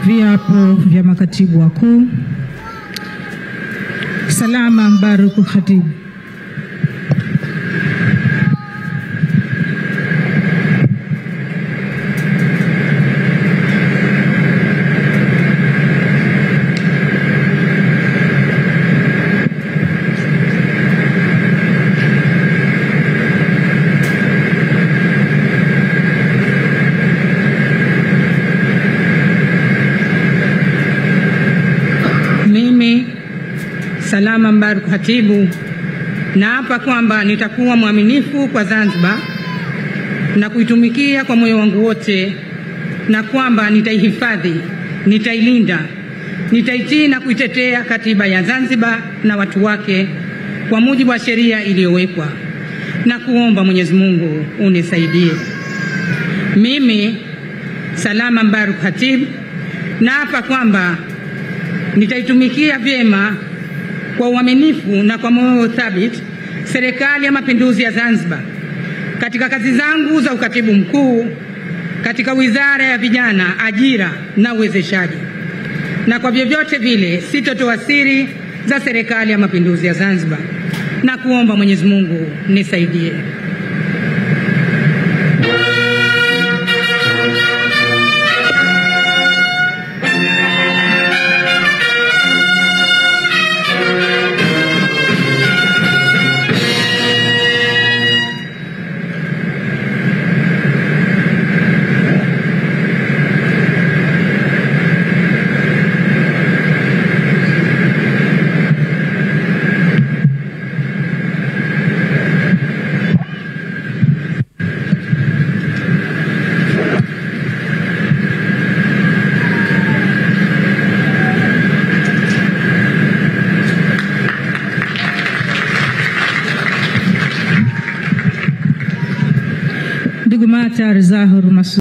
Viapo vya makatibu wakuu. Salama Mbaruku Khatibu. Mimi Salama Mbaruku Khatibu naapa kwamba nitakuwa mwaminifu kwa Zanzibar na kuitumikia kwa moyo wangu wote, na kwamba nitaihifadhi, nitailinda, nitaitii na kuitetea katiba ya Zanzibar na watu wake kwa mujibu wa sheria iliyowekwa, na kuomba Mwenyezi Mungu unisaidie. Mimi Salama Mbaruku Khatibu naapa kwamba nitaitumikia vyema kwa uaminifu na kwa moyo thabiti Serikali ya Mapinduzi ya Zanzibar katika kazi zangu za ukatibu mkuu katika Wizara ya Vijana, Ajira na Uwezeshaji, na kwa vyovyote vile sitotoa siri za Serikali ya Mapinduzi ya Zanzibar, na kuomba Mwenyezi Mungu nisaidie. Ndugu Matar Zahur Masud.